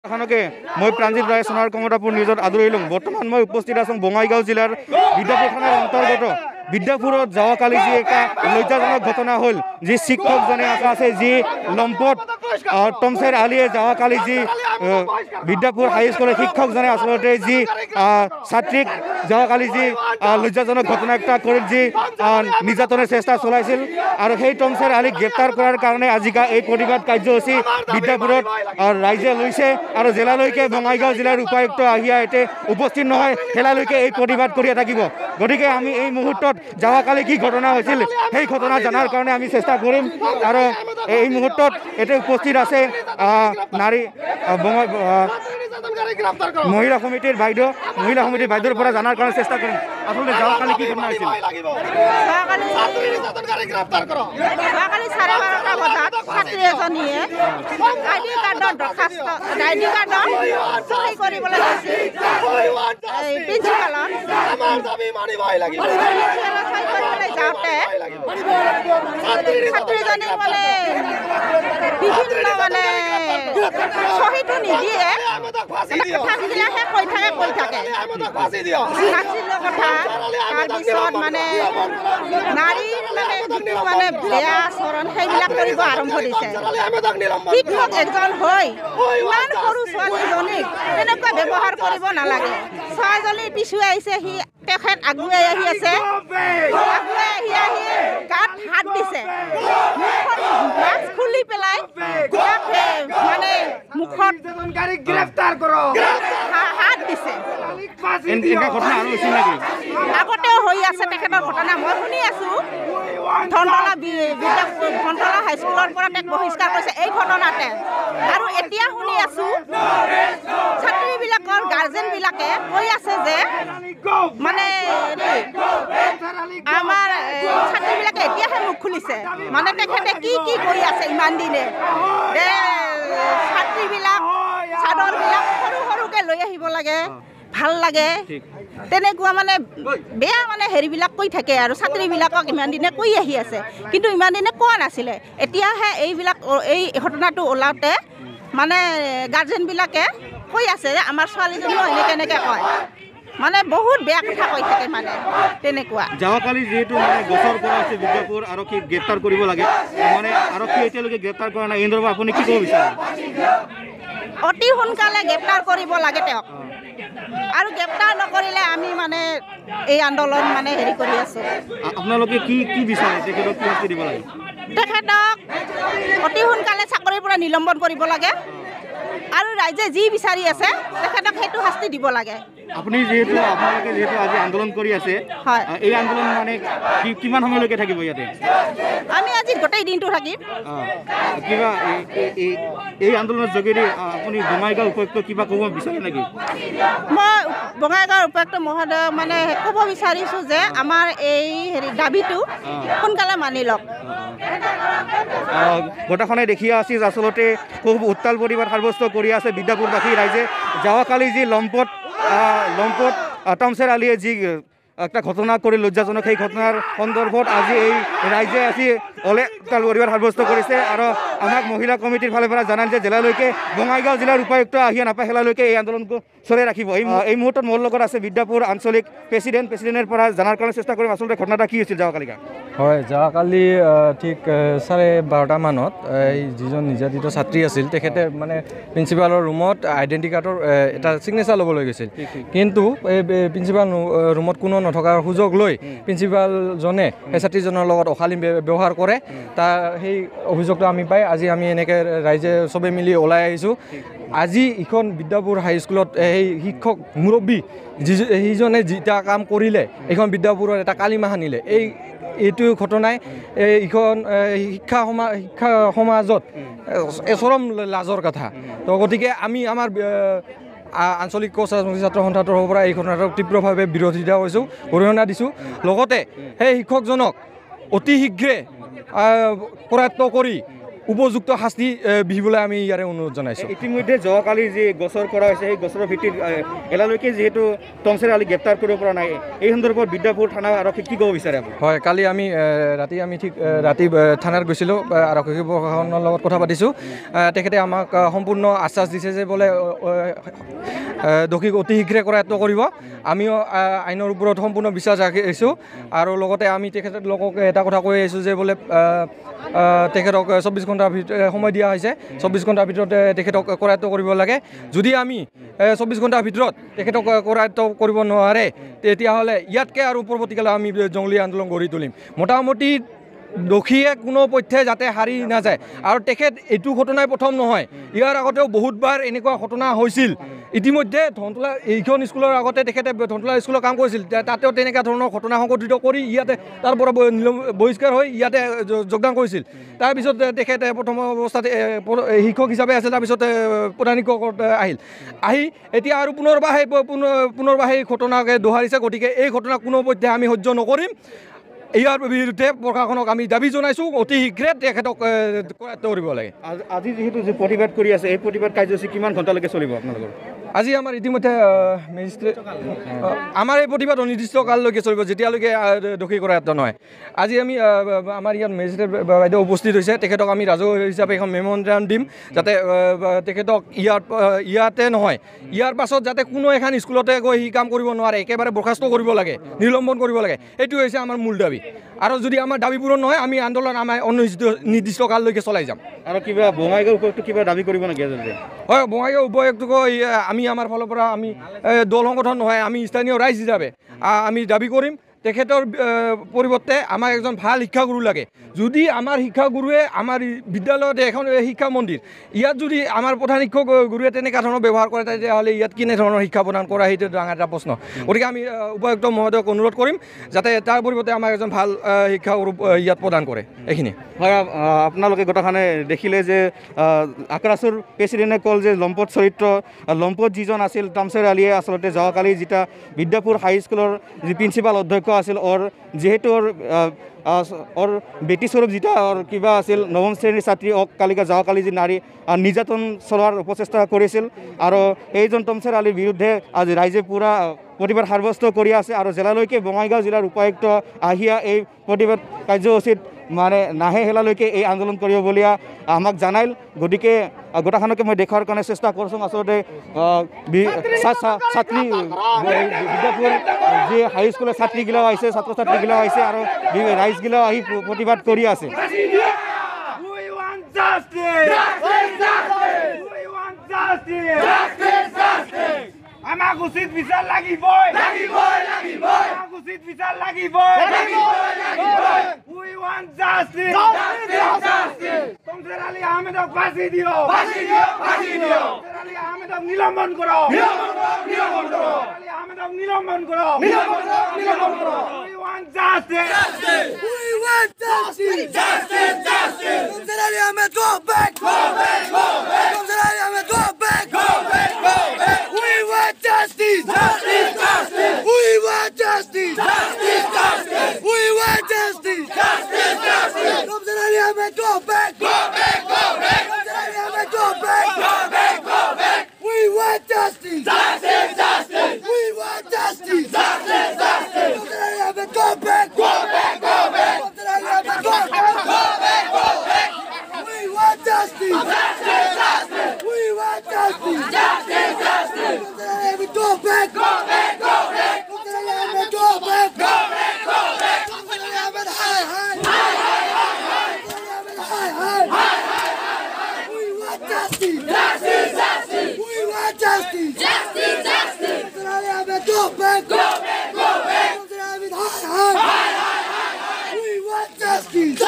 এখনকে মই প্ৰাণজিৎ ৰায় সোণাৰ কমতাপুৰ নিউজত আদৰি লওঁ। বৰ্তমান মই উপস্থিত আছোঁ বঙাইগাঁও জিলাৰ বিদ্যাপুৰ থানাৰ অন্তৰ্গত বিদ্যাপুৰত যোৱাকালি যি এটা লজ্জাজনক ঘটনা হ'ল, যি শিক্ষকজনে আছে যি লম্পট টমচেৰ আলিয়ে যোৱাকালি যি বিদ্যাপুৰ হাইস্কুলৰ শিক্ষকজনে আচলতে যি ছাত্ৰীক যোৱাকালি যি লজ্জাজনক ঘটনা এটা কৰিল, যি নিৰ্যাতনৰ চেষ্টা চলাইছিল আৰু সেই টমচেৰ আলিক গ্ৰেপ্তাৰ কৰাৰ কাৰণে আজিকা এই প্ৰতিবাদ কাৰ্যসূচী বিদ্যাপুৰত ৰাইজে লৈছে আৰু জিলালৈকে বঙাইগাঁও জিলাৰ উপায়ুক্ত আহিয়া এতিয়া উপস্থিত নহয়, জিলালৈকে এই প্ৰতিবাদ কৰিয়ে থাকিব। গতিকে আমি এই মুহূৰ্তত যোৱাকালি কি ঘটনা হৈছিল সেই ঘটনা জনাৰ কাৰণে আমি চেষ্টা কৰিম আৰু এই মুহূৰ্তত এতিয়া উপস্থিত আছে মহিলা সমিতিৰ বাইদেউৰ পৰা জানাৰ কাৰণে চেষ্টা কৰিম আচলতে যোৱাকালি কি ঘটনা হৈছিল। যোৱাকালি 12:30 বজাত ছাত্ৰী এজনীয়ে আইডি কাৰ্ডৰ দৰখাস্ত সহি কৰিবলৈ গৈছিল প্ৰিন্সিপালত যাওঁতে ছাত্ৰীজনীক মানে বিভিন্ন মানে সহিটো নিদিয়ে, কথাবিলাকহে কৈ থাকে নাচিলৰ কথা, তাৰপিছত মানে নাৰীৰ মানে যিটো মানে বেয়া আচৰণ সেইবিলাক কৰিব আৰম্ভ দিছে। শিক্ষক এজন হৈ ইমান সৰু ছোৱালীজনীক তেনেকুৱা ব্যৱহাৰ কৰিব নালাগে। ছোৱালীজনীৰ পিছুৱাই আহিছে, তেখেত আগুৱাই আহি আছে, গাত হাত দিছে, মাস্ক খুলি পেলাই মানে মুখত হাত দিছে। আগতেও হৈ আছে তেখেতৰ ঘটনা, মই শুনি আছো। ধনতলা হাইস্কুলৰ পৰা তেওঁক বহিষ্কাৰ কৰিছে এই ঘটনাতে। আৰু এতিয়া শুনি আছো ছাত্ৰীবিলাকৰ গাৰ্জেনবিলাকে কৈ আছে যে মানে আমাৰ ছাত্ৰীবিলাকে এতিয়াহে মুখ খুলিছে, মানে তেখেতে কি কৰি আছে ইমান দিনে যে ছাত্ৰীবিলাক চাদৰবিলাক সৰুকৈ লৈ আহিব লাগে, ভাল লাগে, তেনেকুৱা মানে বেয়া মানে হেৰিবিলাক কৈ থাকে আৰু ছাত্ৰীবিলাকক ইমান দিনে কৈ আহি আছে, কিন্তু ইমান দিনে কোৱা নাছিলে। এতিয়াহে এই ঘটনাটো ওলাওঁতে মানে গাৰ্জেনবিলাকে কৈ আছে যে আমাৰ ছোৱালীজনীও এনেকৈ কয়, মানে বহুত বেয়া কথা কৈ থাকে মানে তেনেকুৱা। যোৱাকালি যিহেতু মানে গছৰ পৰা আছে বিদ্যাপুৰ আৰক্ষীক গ্ৰেপ্তাৰ কৰিব লাগে, মানে আৰক্ষী এতিয়ালৈকে গ্ৰেপ্তাৰ কৰা নাই, এই সন্দৰ্ভত আপুনি কি ক'ব বিচাৰে? অতি সোনকালে গ্ৰেপ্তাৰ কৰিব লাগে তেওঁক, আৰু গ্ৰেপ্তাৰ নকৰিলে আমি মানে এই আন্দোলন মানে হেৰি কৰি আছোঁ। আপোনালোকে কি বিচাৰে তেখেতক কি শাস্তি দিব লাগে? তেখেতক অতি সোনকালে চাকৰিৰ পৰা নিলম্বন কৰিব লাগে আৰু ৰাইজে যি বিচাৰি আছে তেখেতক সেইটো শাস্তি দিব লাগে। আপোনালোকে যিহেতু আজি আন্দোলন কৰি আছে, এই আন্দোলন মানে কিমান সময়লৈকে থাকিব ইয়াতে? আমি আজি গোটেই দিনটো থাকিম। কিবা এই আন্দোলনৰ যোগেদি আপুনি বঙাইগাঁও উপায়ুক্ত কিবা ক'ব বিচাৰে নেকি? মই বঙাইগাঁও উপায়ুক্ত মহোদয়ক মানে ক'ব বিচাৰিছোঁ যে আমাৰ এই দাবীটো সোনকালে মানি লওক। গোটেইখনে দেখি আছিল আচলতে খুব উত্তাল প্ৰতিবাদ সাব্যস্ত কৰি আছে বিদ্যাপুৰবাসী ৰাইজে। যোৱাকালি যি লম্পট টমচেৰ আলিয়ে যি একটা ঘটনা কৰি লজ্জাজনক, সেই ঘটনাৰ সন্দৰ্ভত আজি এই ৰাইজে উত্তাল প্ৰতিবাদ সাব্যস্ত কৰিছে আৰু আমাক মহিলা কমিটিৰ ফালৰ পৰা জনাল যে জিলালৈকে বঙাইগাঁও জিলাৰ উপায়ুক্ত আহিয়া নাপায়, খেলালৈকে এই আন্দোলনটো চলাই ৰাখিব। এই মুহূৰ্তত মোৰ লগত আছে বিদ্যাপুৰ আঞ্চলিক প্ৰেচিডেণ্টৰ পৰা জনাৰ কাৰণে চেষ্টা কৰিম আচলতে ঘটনাটা কি হৈছিল যোৱাকালি। হয়, যোৱাকালি ঠিক 12:30 মানত এই যিজন নিৰ্যাতিত ছাত্ৰী আছিল তেখেতে মানে প্ৰিন্সিপালৰ ৰুমত আইডেণ্টি কাৰ্ডৰ এটা ছিগনেচাৰ ল'বলৈ গৈছিল, কিন্তু এই প্ৰিন্সিপাল ৰুমত কোনো নথকাৰ সুযোগ লৈ প্ৰিন্সিপালজনে সেই ছাত্ৰীজনৰ লগত অশালীন ব্যৱহাৰ কৰে। তাৰ সেই অভিযোগটো আমি পাই আজি আমি এনেকৈ ৰাইজে চবে মিলি ওলাই আহিছোঁ। আজি ইখন বিদ্যাপুৰ হাইস্কুলত সেই শিক্ষক মুৰব্বী সিজনে যিটা কাম কৰিলে, এইখন বিদ্যাপুৰৰ এটা কালিমা সানিলে। এইটো ঘটনাই এইখন শিক্ষা সমাজত চৰম লাজৰ কথা। তো গতিকে আমি আমাৰ আঞ্চলিক কোচ ৰাজনৈতিক ছাত্ৰ সন্থাৰ তৰফৰ পৰা এই ঘটনাটোক তীব্ৰভাৱে বিৰোধিতা কৰিছোঁ, অৰিহণা দিছোঁ। লগতে সেই শিক্ষকজনক অতি শীঘ্ৰে কৰায়ত্ব কৰি উপযুক্ত শাস্তি বিহিবলৈ আমি ইয়াৰে অনুৰোধ জনাইছোঁ। ইতিমধ্যে যোৱাকালি যি গোচৰ কৰা হৈছে সেই গোচৰৰ ভিত্তিত এলালৈকে যিহেতু টমচেৰ আলী গ্ৰেপ্তাৰ কৰিব পৰা নাই, এই সন্দৰ্ভত বিদ্যাপুৰ থানা আৰক্ষী কি ক'ব বিচাৰে আপুনি? হয়, কালি আমি ৰাতি থানাত গৈছিলোঁ, আৰক্ষী প্ৰশাসনৰ লগত কথা পাতিছোঁ। তেখেতে আমাক সম্পূৰ্ণ আশ্বাস দিছে যে বোলে দোষীক অতি শীঘ্ৰে কৰায়ত্ব কৰিব। আমিও আইনৰ ওপৰত সম্পূৰ্ণ বিশ্বাস ৰাখিছোঁ আৰু লগতে আমি তেখেতলোকক এটা কথা কৈ আহিছোঁ যে বোলে তেখেতক 24 ঘণ্টাৰ সময় দিয়া হৈছে, 24 ঘণ্টাৰ ভিতৰত তেখেতক কৰায়ত্ব কৰিব লাগে। যদি আমি 24 ঘণ্টাৰ ভিতৰত তেখেতক কৰায়ত্ব কৰিব নোৱাৰে তেতিয়াহ'লে ইয়াতকৈ আৰু পৰৱৰ্তীকালে আমি জংলী আন্দোলন গঢ়ি তুলিম। মোটামুটি দোষীয়ে কোনো পথ্যে যাতে হাৰি নাযায়। আৰু তেখেত এইটো ঘটনাই প্ৰথম নহয়, ইয়াৰ আগতেও বহুতবাৰ এনেকুৱা ঘটনা হৈছিল। ইতিমধ্যে ধনতলা এইখন স্কুলৰ আগতে তেখেতে ধনতলা স্কুলত কাম কৰিছিল, তাতেও তেনেকুৱা ধৰণৰ ঘটনা সংঘটিত কৰি ইয়াতে তাৰ পৰা বহিষ্কাৰ হৈ ইয়াতে যোগদান কৰিছিল। তাৰপিছত তেখেতে প্ৰথম অৱস্থাত শিক্ষক হিচাপে আছিল, তাৰপিছত প্ৰধান শিক্ষকত আহি এতিয়া আৰু পুনৰবাৰ সেই ঘটনাকে দোহাৰিছে। গতিকে এই ঘটনা কোনো পধ্যে আমি সহ্য নকৰিম। ইয়াৰ বিৰুদ্ধে প্ৰশাসনক আমি দাবী জনাইছোঁ, অতি শীঘ্ৰে তেখেতক কৰায়ত্ব কৰিব লাগে। আজি যিহেতু প্ৰতিবাদ কৰি আছে, এই প্ৰতিবাদ কাৰ্যসূচী কিমান ঘণ্টালৈকে চলিব আপোনালোকৰ? আজি আমাৰ ইতিমধ্যে আমাৰ এই প্ৰতিবাদ অনিৰ্দিষ্ট কাললৈকে চলিব, যেতিয়ালৈকে দোষী কৰায়ত্ব নহয়। আজি আমি আমাৰ ইয়াত মেজিষ্ট্ৰেট বাইদেউ উপস্থিত হৈছে, তেখেতক আমি ৰাজহুৱা হিচাপে এখন মেম'ৰেণ্ডাম দিম, যাতে তেখেতক ইয়াতে নহয়, ইয়াৰ পাছত যাতে কোনো এখন স্কুলতে গৈ সি কাম কৰিব নোৱাৰে, একেবাৰে বৰ্খাস্ত কৰিব লাগে, নিলম্বন কৰিব লাগে। এইটো হৈছে আমাৰ মূল দাবী। আৰু যদি আমাৰ দাবী পূৰণ নহয়, আমি আন্দোলন আমাৰ অনিৰ্দিষ্ট কাললৈকে চলাই যাম। আৰু কিবা বঙাইগাঁও উপায়ুক্ত কিবা দাবী কৰিব নেকি? হয়, বঙাইগাঁও উপায়ুক্তক আমি আমাৰ ফালৰ পৰা আমি দল সংগঠন নহয়, আমি স্থানীয় ৰাইজ হিচাপে আমি দাবী কৰিম তেখেতৰ পৰিৱৰ্তে আমাক এজন ভাল শিক্ষাগুৰু লাগে। যদি আমাৰ শিক্ষাগুৰুৱে আমাৰ বিদ্যালয়ত এখন শিক্ষা মন্দিৰ, ইয়াত যদি আমাৰ প্ৰধান শিক্ষক গুৰুৱে তেনেকুৱা ধৰণৰ ব্যৱহাৰ কৰে, তেতিয়াহ'লে ইয়াত কেনে ধৰণৰ শিক্ষা প্ৰদান কৰা, সেইটো ডাঙৰ এটা প্ৰশ্ন। গতিকে আমি উপায়ুক্ত মহোদয়ক অনুৰোধ কৰিম যাতে তাৰ পৰিৱৰ্তে আমাক এজন ভাল শিক্ষাগুৰু ইয়াত প্ৰদান কৰে। এইখিনি হয়, আপোনালোকে গোটেইখনে দেখিলে যে আক্ৰাছুৰ প্ৰেচিডেণ্টে ক'ল যে লম্পট যিজন আছিল টমচেৰ আলীয়ে আচলতে যোৱাকালি যেতিয়া বিদ্যাপুৰ হাইস্কুলৰ যি প্ৰিন্সিপাল অধ্যক্ষ আছিল, যিহেতু বেটীস্বৰূপ যিটা কিবা আছিল, নৱম শ্ৰেণীৰ ছাত্ৰী কালিকা যোৱাকালি যি নাৰী নিৰ্যাতন চলোৱাৰ প্ৰচেষ্টা কৰিছিল। আৰু এইজন টমচেৰ আলীৰ বিৰুদ্ধে আজি ৰাইজে পূৰা প্ৰতিবাদ সাব্যস্ত কৰি আছে। আৰু জিলালৈকে বঙাইগাঁও জিলাৰ উপায়ুক্ত আহিয়া এই প্ৰতিবাদ কাৰ্যসূচীত নাহে হেলালৈকে এই আন্দোলন কৰিব বুলি আমাক জনাইল। গতিকে গোটেইখনকে মই দেখুৱাৰ কাৰণে চেষ্টা কৰিছোঁ। আচলতে ছাত্ৰী বিদ্যাপুৰ যি হাইস্কুলৰ ছাত্ৰীগিলাও আহিছে, ছাত্ৰ ছাত্ৰীগিলাও আহিছে আৰু ৰাইজগিলাও আহি প্ৰতিবাদ কৰি আছে। আমাক উচিত বিচাৰ লাগিবই, উচিত বিচাৰ লাগিবই। We want justice. টমচেৰ আলী আহমেদক ফাঁচি দিয়ক, টমচেৰ আলী আহমেদক নিলম্বন কৰক, আলী আহমেদক নিলম্বন কৰক। We want justice. We want justice. টমচেৰ Ali Ahmed go back. টমচেৰ Ali Ahmed go back. We want justice. We want justice. We want justice. Tromsø Ali Ahmed, go back. Tromsø Ali Ahmed, go back. We want justice. We want justice. Tromsø Ali Ahmed, go back. Tromsø Ali Ahmed, go back. We want justice. We want justice. Tromsø Ali Ahmed, go back. Tromsø Ali Ahmed, go back. Tromsø Ali Ahmed, high. We want justice. We want justice. Tromsø Ali Ahmed, go back. Tromsø Ali Ahmed, high. We want justice.